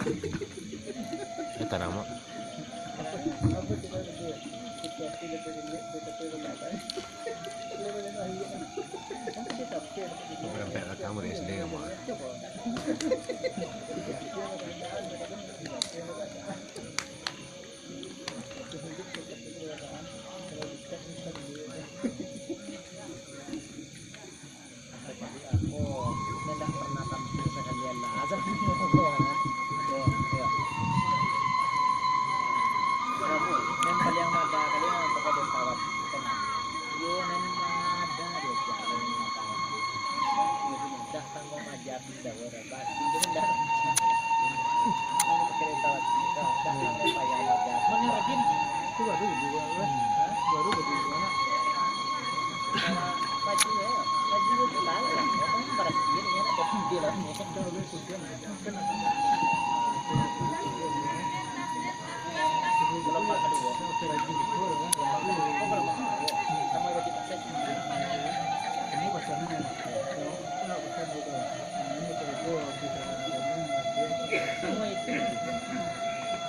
Eta nama sampai kamu di SD kamu.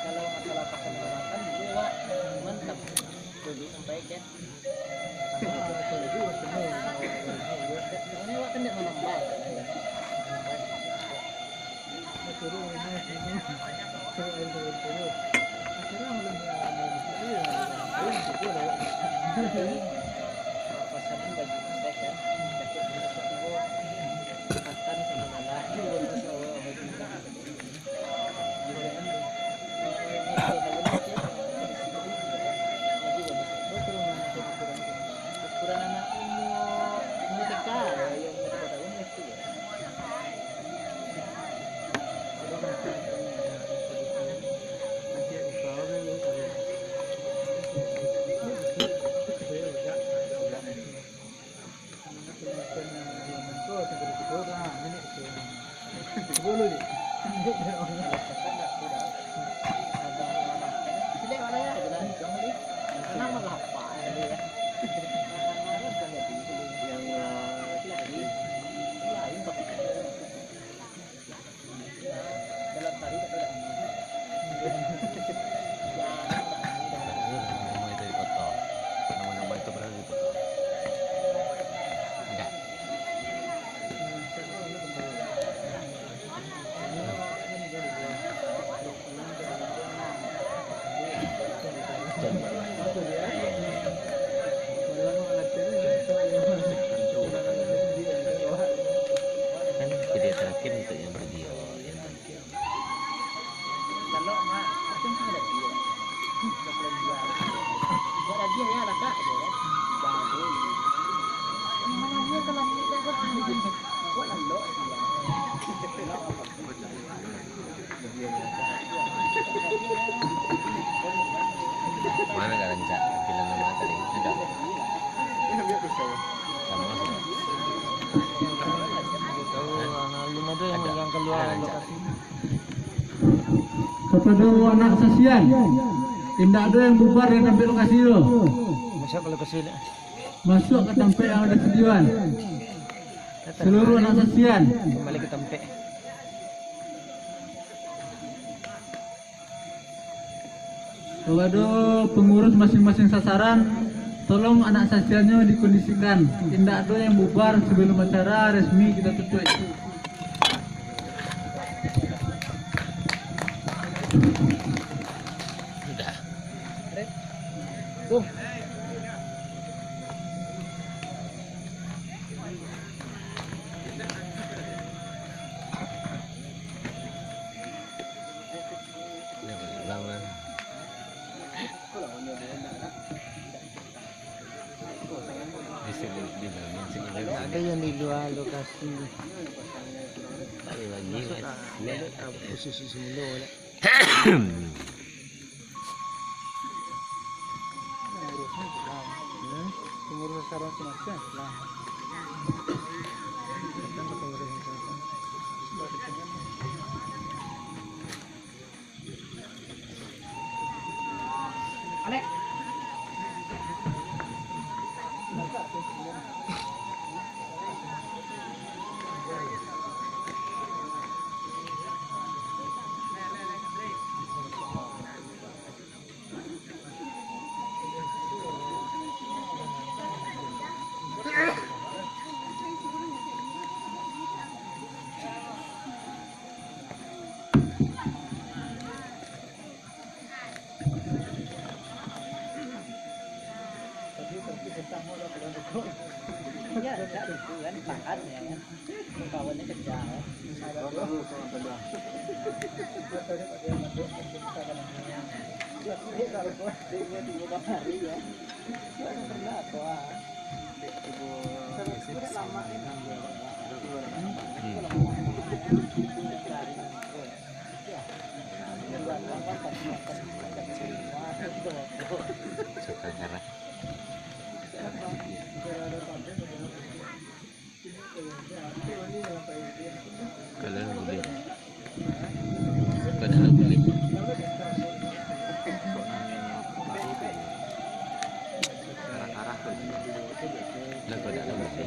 Kalau masalah pakan perawatan juga mantap dulu sampai kan ini wak kan tidak menambah pasangan baju saya kan jaket akan sama lagi terakhir untuk yang video yang tadi. Kalau mak aku kan ada dia. Buat dia ya lah kak. Bagus. Mana dia kalau ni dah buat lalu Mana kan Cak? Bilang nama tadi. Sudah. Sama sudah. Yang keluar lokasi. Kepada anak sasian, tidak ada yang bubar dan sampai lokasi itu. Masuk ke lokasi ni. Masuk ke tempat yang ada sediaan. Seluruh anak sasian. Kembali ke tempat. Kepada pengurus masing-masing sasaran, tolong anak sasiannya dikondisikan. Tidak ada yang bubar sebelum acara resmi kita tutup. Sudah. Boom. Bangun. Di bangun sini Ada yang di luar lokasi. tadi lagi. Posisi semula. Pengurus sasaran semacam lah. Alek. kerjaan ya kan. Kawannya kerja ya. Ada tuh. Betul Pak dia masuk kita kan namanya. Dia kalau buat dia di hari ya. Saya pernah tuh. Ibu lama ini. Sekarang kalian beli kalian beli arah-arah lah pada ada beli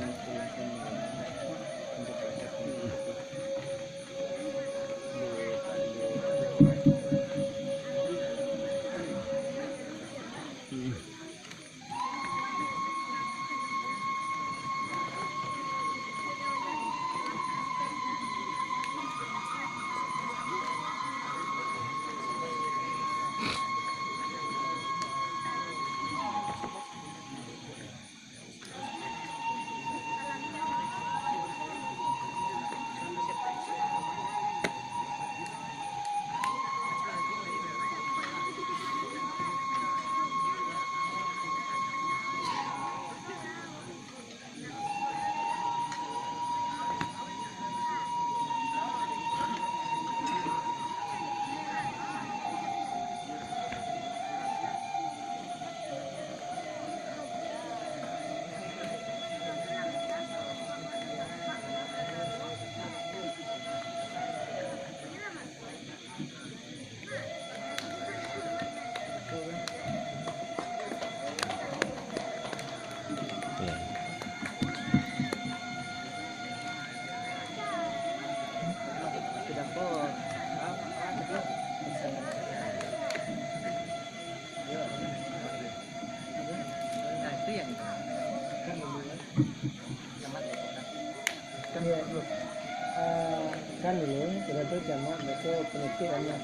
kan dulu itu jamak itu peneliti hanya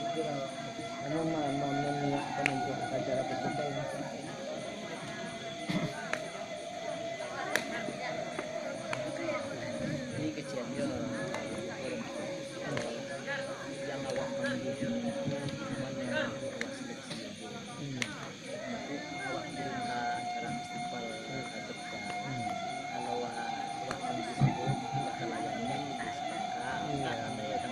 menyiapkan untuk acara festival. Ini kecilnya yang awak kemudian semuanya awak cerita acara festival atau kalau awak kemudian bakal layani ada ya kan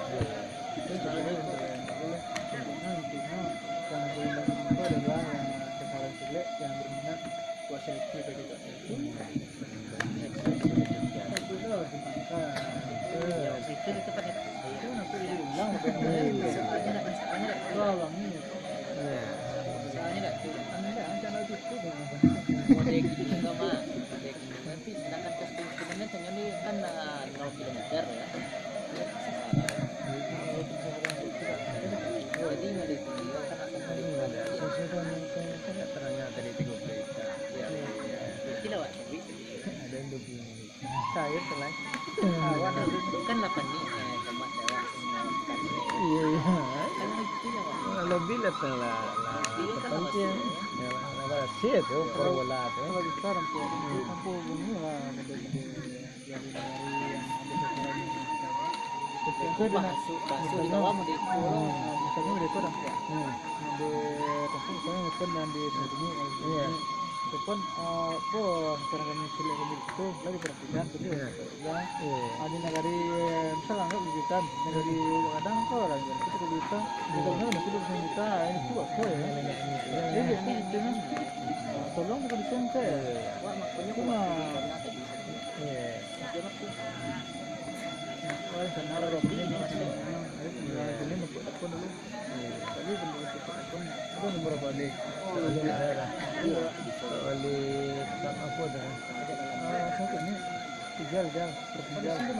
yang berminat kuasa itu juga itu tempat itu nanti diulang soalnya enggak acara itu mode gini enggak mah mode gini nanti sedangkan kostum filmnya hanya ini kan 0 kilometer ya jadi mode video kan akan ada Sesuatu yang terangnya tadi 3 berita. ya tidak wak Ada yang 20 menit. Saya telah. awan itu kan 8 nih sama dewa Iya. kan itu ya wak Lebih lah telah. Iya kan Penting. Ya, sih itu perwala itu. kalau di sekarang kampung ini lah yang itu masuk di bawah mau dikurung misalnya udah kurang ya di kampung saya pun yang di sini Iya. itu pun sekarang kami sudah itu lagi perhatikan jadi ya ada negari misalnya nggak bukan negari kadang kok orang yang kita bisa kita masih bisa kita ini tuh apa ya jadi ini dengan tolong bukan dicengke wah makanya cuma oh karena orang ini ini membuat akun dulu tadi membuat akun itu nomor berapa nih Oleh tak apa dah. satu ini tinggal tertinggal ini